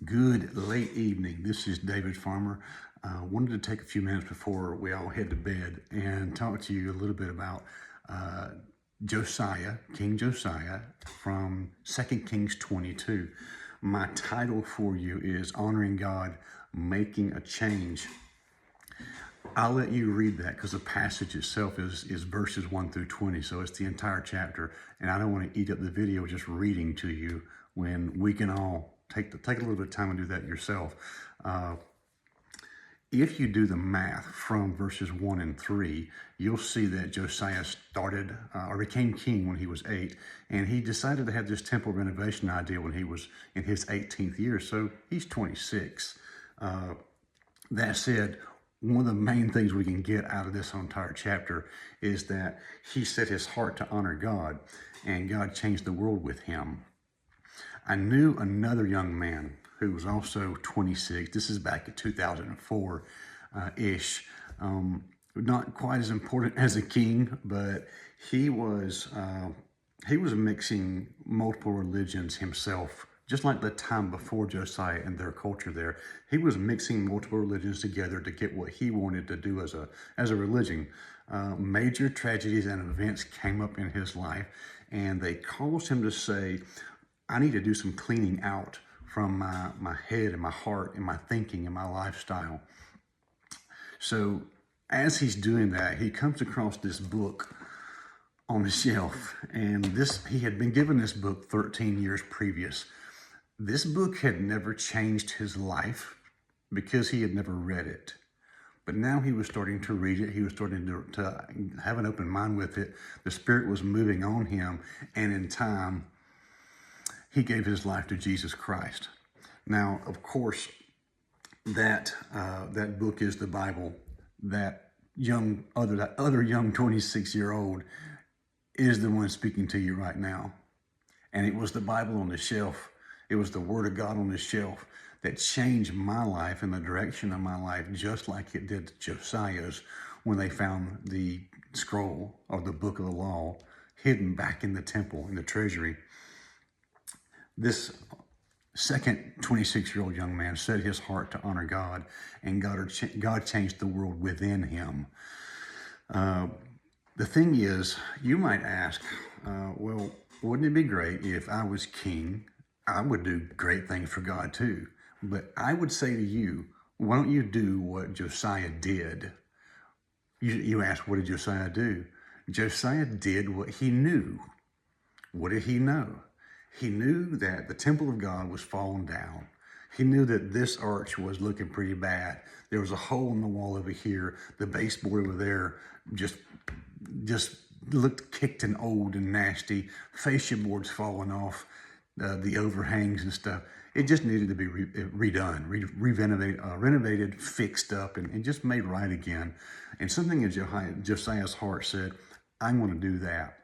Good late evening. This is David Farmer. Wanted to take a few minutes before we all head to bed and talk to you a little bit about Josiah, King Josiah from 2 Kings 22. My title for you is Honoring God, Making a Change. I'll let you read that because the passage itself is verses 1 through 20, so it's the entire chapter, and I don't want to eat up the video just reading to you when we can all take a little bit of time and do that yourself. If you do the math from verses 1 and 3, you'll see that Josiah started or became king when he was 8, and he decided to have this temple renovation idea when he was in his 18th year, so he's 26. That said, one of the main things we can get out of this entire chapter is that he set his heart to honor God, and God changed the world with him. I knew another young man who was also 26. This is back in 2004-ish. Not quite as important as a king, but he was mixing multiple religions himself, just like the time before Josiah and their culture there. He was mixing multiple religions together to get what he wanted to do as a religion. Major tragedies and events came up in his life, and they caused him to say, I need to do some cleaning out from my head and my heart and my thinking and my lifestyle. So as he's doing that, he comes across this book on the shelf, and he had been given this book 13 years previous. This book had never changed his life because he had never read it. But now he was starting to read it. He was starting to have an open mind with it. The Spirit was moving on him, and in time, he gave his life to Jesus Christ. Now, of course, that book is the Bible. That other young 26-year-old is the one speaking to you right now. And it was the Bible on the shelf. It was the Word of God on the shelf that changed my life and the direction of my life, just like it did Josiah's when they found the scroll of the book of the law hidden back in the temple, in the treasury. This second 26-year-old young man set his heart to honor God, and God changed the world within him. The thing is, you might ask, well, wouldn't it be great if I was king? I would do great things for God too. But I would say to you, why don't you do what Josiah did? You ask, what did Josiah do? Josiah did what he knew. What did he know? He knew that the temple of God was falling down. He knew that this arch was looking pretty bad. There was a hole in the wall over here. The baseboard over there just looked kicked and old and nasty. Fascia boards falling off, the overhangs and stuff. It just needed to be redone, renovated, fixed up, and just made right again. And something in Josiah's heart said, I'm going to do that.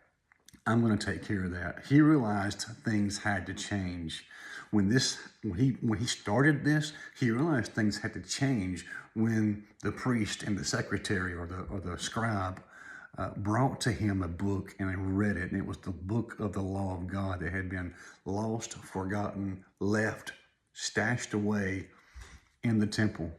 I'm going to take care of that. He realized things had to change. When he started this, he realized things had to change when the priest and the secretary or the scribe brought to him a book, and I read it, and it was the book of the law of God that had been lost, forgotten, left, stashed away in the temple.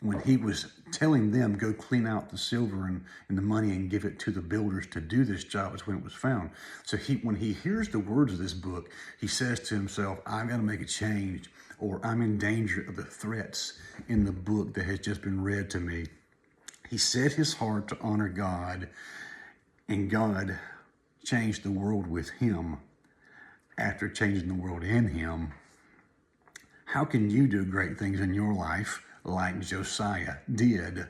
When he was telling them, go clean out the silver and the money and give it to the builders to do this job, is when it was found. So when he hears the words of this book, he says to himself, I've got to make a change, or I'm in danger of the threats in the book that has just been read to me. He set his heart to honor God, and God changed the world with him after changing the world in him. How can you do great things in your life like Josiah did?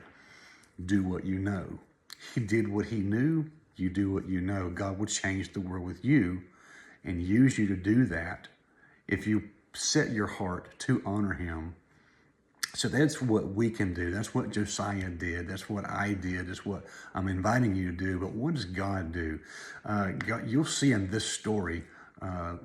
Do what you know. He did what he knew. You do what you know. God will change the world with you and use you to do that if you set your heart to honor him. So that's what we can do. That's what Josiah did. That's what I did. That's what I'm inviting you to do. But what does God do? You'll see in this story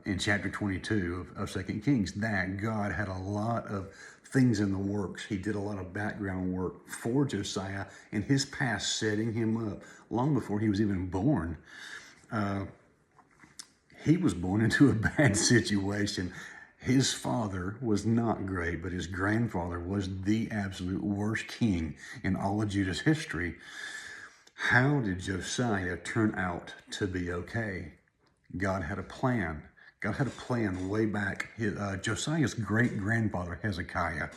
in chapter 22 of 2 Kings that God had a lot of things in the works. He did a lot of background work for Josiah in his past, setting him up long before he was even born. He was born into a bad situation. His father was not great, but his grandfather was the absolute worst king in all of Judah's history. How did Josiah turn out to be okay? God had a plan. God had a plan way back. Josiah's great-grandfather, Hezekiah,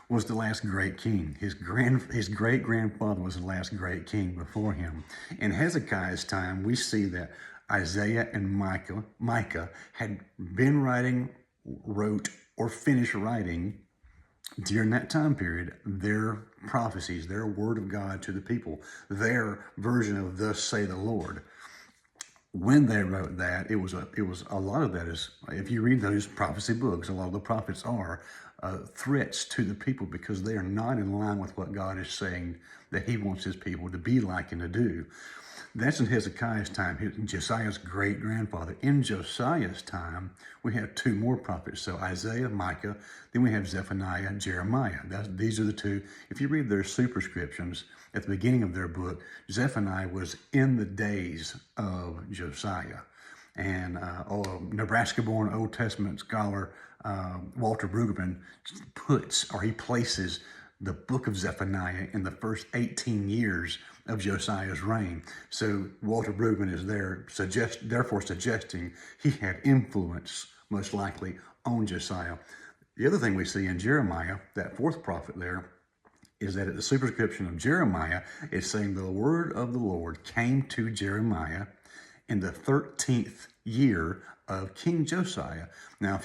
was the last great king. His great-grandfather was the last great king before him. In Hezekiah's time, we see that Isaiah and Micah had been wrote, or finished writing during that time period their prophecies, their word of God to the people, their version of "Thus say the Lord." When they wrote that, it was a lot of that is, if you read those prophecy books, a lot of the prophets are threats to the people because they are not in line with what God is saying that He wants His people to be like and to do. That's in Hezekiah's time, Josiah's great-grandfather. In Josiah's time, we have two more prophets. So Isaiah, Micah, then we have Zephaniah and Jeremiah. These are the two. If you read their superscriptions at the beginning of their book, Zephaniah was in the days of Josiah. And Nebraska-born Old Testament scholar Walter Brueggemann places the book of Zephaniah in the first 18 years of Josiah's reign. So Walter Brueggemann is therefore suggesting he had influence, most likely, on Josiah. The other thing we see in Jeremiah, that fourth prophet there, is that at the superscription of Jeremiah, it's saying the word of the Lord came to Jeremiah in the 13th year of King Josiah. Now,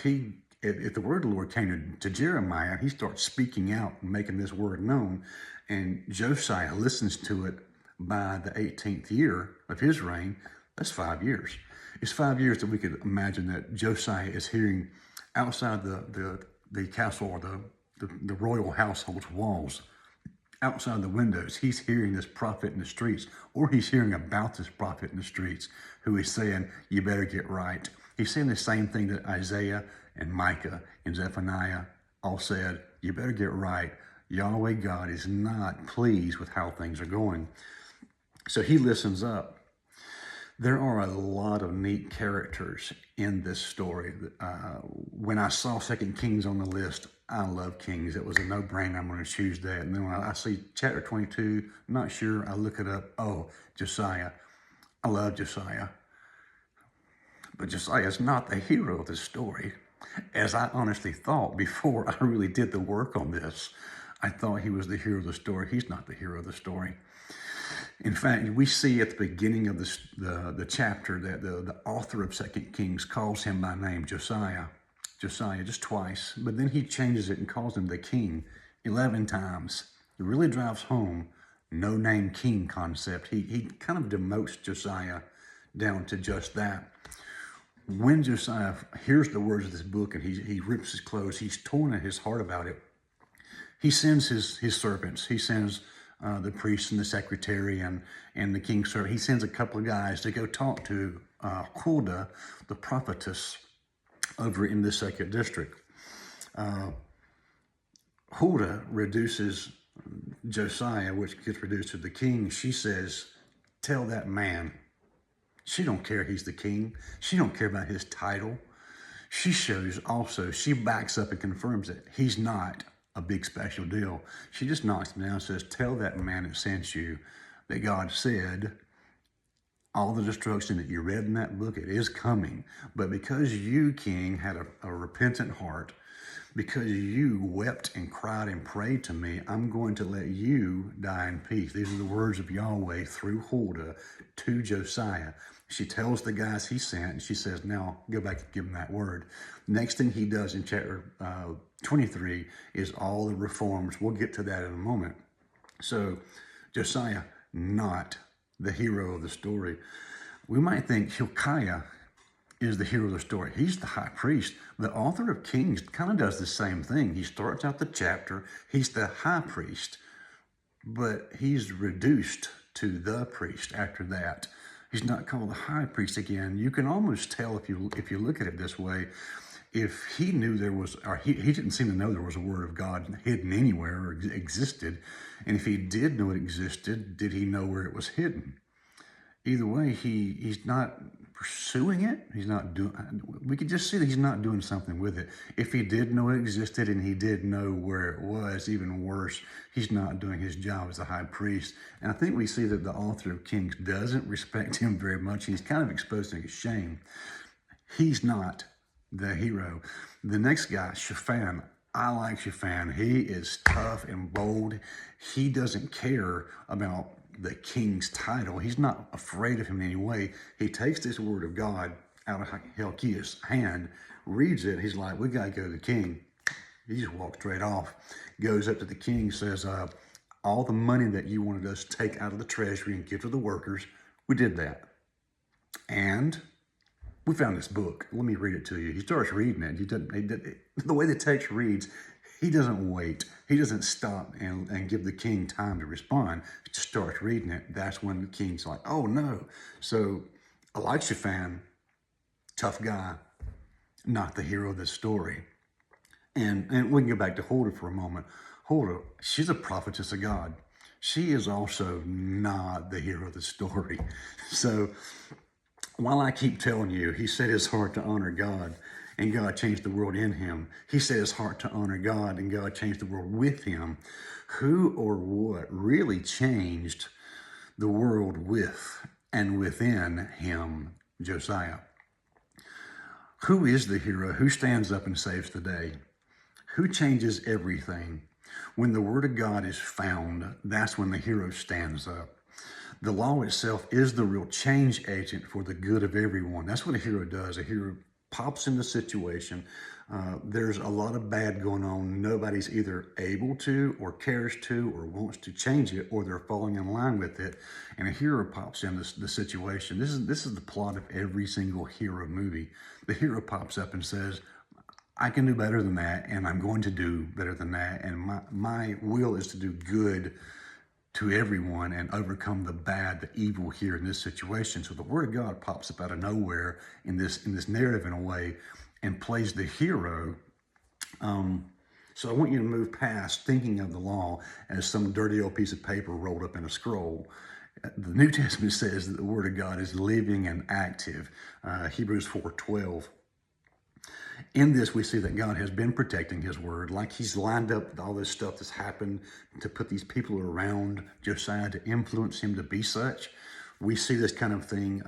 if the word of the Lord came to Jeremiah, he starts speaking out and making this word known, and Josiah listens to it by the 18th year of his reign. That's 5 years. It's 5 years that we could imagine that Josiah is hearing outside the castle or the royal household's walls. Outside the windows, he's hearing this prophet in the streets, or he's hearing about this prophet in the streets who is saying, you better get right. He's saying the same thing that Isaiah and Micah and Zephaniah all said, you better get right. Yahweh God is not pleased with how things are going. So he listens up. There are a lot of neat characters in this story. When I saw 2 Kings on the list, I love Kings. It was a no-brainer. I'm going to choose that. And then when I see chapter 22, not sure, I look it up. Oh, Josiah. I love Josiah. But Josiah is not the hero of this story, as I honestly thought before I really did the work on this. I thought he was the hero of the story. He's not the hero of the story. In fact, we see at the beginning of the chapter that the author of 2 Kings calls him by name, Josiah, just twice. But then he changes it and calls him the king 11 times. It really drives home no-name king concept. He kind of demotes Josiah down to just that. When Josiah hears the words of this book and he rips his clothes, he's torn at his heart about it. He sends his servants. He sends the priest and the secretary and the king's servant. He sends a couple of guys to go talk to Huldah, the prophetess, over in the 2nd district. Huldah reduces Josiah, which gets reduced to the king. She says, tell that man. She don't care he's the king. She don't care about his title. She backs up and confirms that he's not a big special deal. She just knocks him down and says, tell that man that sent you that God said all the destruction that you read in that book, it is coming. But because you, king, had a repentant heart, because you wept and cried and prayed to me, I'm going to let you die in peace. These are the words of Yahweh through Huldah to Josiah. She tells the guys he sent, and she says, now go back and give him that word. Next thing he does in chapter 23 is all the reforms. We'll get to that in a moment. So Josiah, not the hero of the story. We might think Hilkiah is the hero of the story. He's the high priest. The author of Kings kind of does the same thing. He starts out the chapter, he's the high priest, but he's reduced to the priest after that. He's not called the high priest again. You can almost tell if you look at it this way, if he knew there was, or he didn't seem to know there was a word of God hidden anywhere or existed. And if he did know it existed, did he know where it was hidden? Either way, he's not pursuing it. He's not doing, we could just see that he's not doing something with it. If he did know it existed and he did know where it was, even worse, he's not doing his job as a high priest. And I think we see that the author of Kings doesn't respect him very much. He's kind of exposing his shame. He's not the hero. The next guy, Shaphan, I like Shaphan. He is tough and bold. He doesn't care about the king's title. He's not afraid of him in any way. He takes this word of God out of Hilkiah's hand, reads it. He's like, we got to go to the king. He just walks straight off, goes up to the king, says, all the money that you wanted us to take out of the treasury and give to the workers, we did that. And we found this book. Let me read it to you. He starts reading it. The way the text reads, he doesn't wait. He doesn't stop and give the king time to respond. He just starts reading it. That's when the king's like, oh no. So I like Shaphan, tough guy, not the hero of the story. And we can go back to Huldah for a moment. Huldah, she's a prophetess of God. She is also not the hero of the story. So while I keep telling you, he set his heart to honor God, and God changed the world in him. He set his heart to honor God, and God changed the world with him. Who or what really changed the world with and within him? Josiah. Who is the hero? Who stands up and saves the day? Who changes everything? When the word of God is found, that's when the hero stands up. The law itself is the real change agent for the good of everyone. That's what a hero does. A hero pops into a situation. There's a lot of bad going on. Nobody's either able to or cares to or wants to change it, or they're falling in line with it. And a hero pops into the situation. This is the plot of every single hero movie. The hero pops up and says, I can do better than that, and I'm going to do better than that. And my will is to do good to everyone and overcome the bad, the evil here in this situation. So the word of God pops up out of nowhere in this narrative in a way and plays the hero. So I want you to move past thinking of the law as some dirty old piece of paper rolled up in a scroll. The New Testament says that the word of God is living and active. Hebrews 4:12. In this, we see that God has been protecting his word, like he's lined up all this stuff that's happened to put these people around Josiah to influence him to be such. We see this kind of thing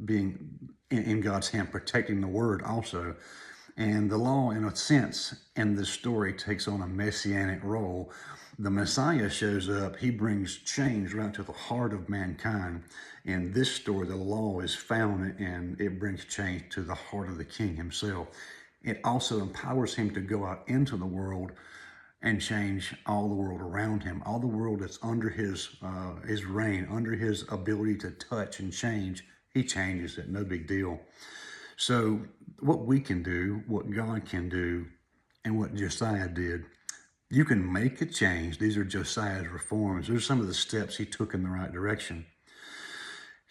being in God's hand, protecting the word also. And the law, in a sense, in this story takes on a messianic role. The Messiah shows up. He brings change right to the heart of mankind. In this story, the law is found and it brings change to the heart of the king himself. It also empowers him to go out into the world and change all the world around him. All the world that's under his reign, under his ability to touch and change, he changes it, no big deal. So what we can do, what God can do, and what Josiah did, you can make a change. These are Josiah's reforms. These are some of the steps he took in the right direction.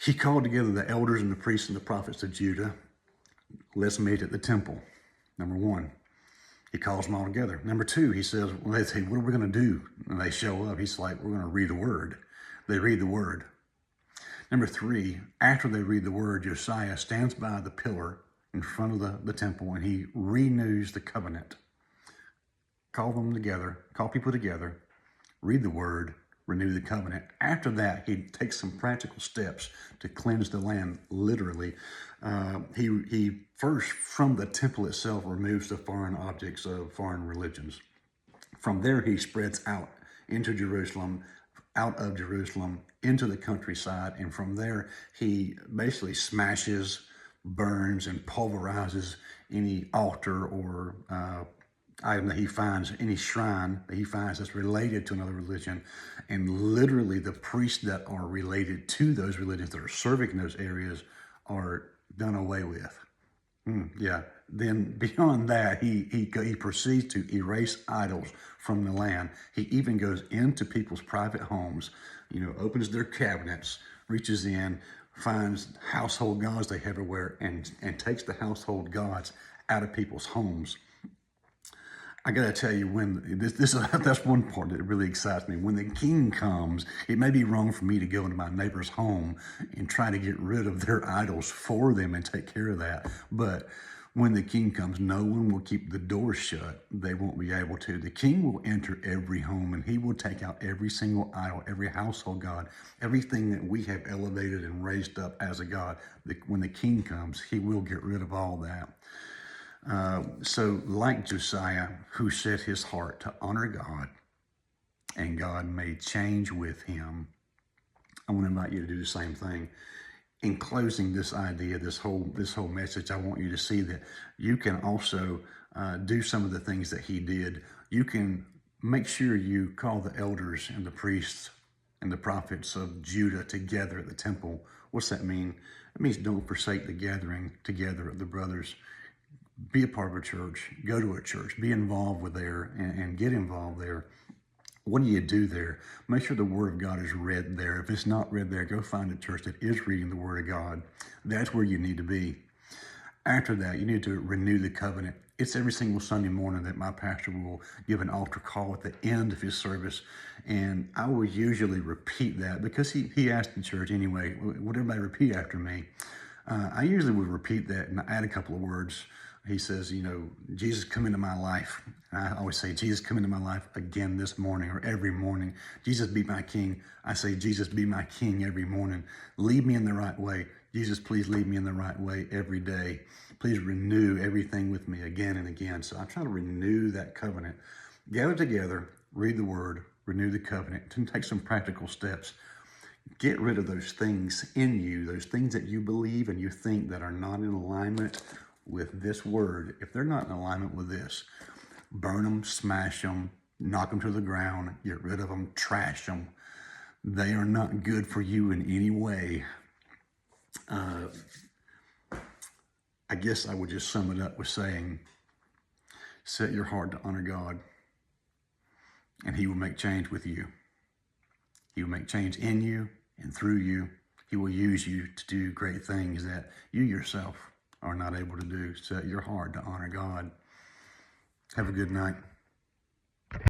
He called together the elders and the priests and the prophets of Judah. Let's meet at the temple. Number one, he calls them all together. Number two, he says, well, they say, what are we going to do? And they show up. He's like, we're going to read the word. They read the word. Number three, after they read the word, Josiah stands by the pillar in front of the temple and he renews the covenant. Call them together, call people together, read the word, renew the covenant. After that, he takes some practical steps to cleanse the land, literally. He first, from the temple itself, removes the foreign objects of foreign religions. From there, he spreads out into Jerusalem, out of Jerusalem, into the countryside. And from there, he basically smashes, burns, and pulverizes any altar or item that he finds, any shrine that he finds that's related to another religion. And literally the priests that are related to those religions that are serving in those areas are done away with. Yeah. Then beyond that, he proceeds to erase idols from the land. He even goes into people's private homes, opens their cabinets, reaches in, finds household gods they have everywhere, and takes the household gods out of people's homes. I gotta tell you, when this that's one part that really excites me. When the king comes, it may be wrong for me to go into my neighbor's home and try to get rid of their idols for them and take care of that. But when the king comes, no one will keep the door shut. They won't be able to. The king will enter every home and he will take out every single idol, every household god, everything that we have elevated and raised up as a god. When the king comes, he will get rid of all that. So like Josiah, who set his heart to honor God, and God made change with him, I want to invite you to do the same thing. In closing this idea, this whole message, I want you to see that you can also do some of the things that he did. You can make sure you call the elders and the priests and the prophets of Judah together at the temple. What's that mean? It means don't forsake the gathering together of the brothers. Be a part of a church, go to a church, be involved with there and get involved there. What do you do there? Make sure the Word of God is read there. If it's not read there, go find a church that is reading the Word of God. That's where you need to be. After that, you need to renew the covenant. It's every single Sunday morning that my pastor will give an altar call at the end of his service. And I will usually repeat that because he asked the church anyway, would everybody repeat after me? I usually would repeat that and add a couple of words. He says, Jesus, come into my life. And I always say, Jesus, come into my life again this morning or every morning. Jesus, be my king. I say, Jesus, be my king every morning. Lead me in the right way. Jesus, please lead me in the right way every day. Please renew everything with me again and again. So I try to renew that covenant. Gather together, read the word, renew the covenant, and take some practical steps. Get rid of those things in you, those things that you believe and you think that are not in alignment with this word. If they're not in alignment with this, burn them, smash them, knock them to the ground, get rid of them, trash them. They are not good for you in any way. I guess I would just sum it up with saying, set your heart to honor God, and he will make change with you. He will make change in you and through you. He will use you to do great things that you yourself are not able to do. Set your heart to honor God. Have a good night.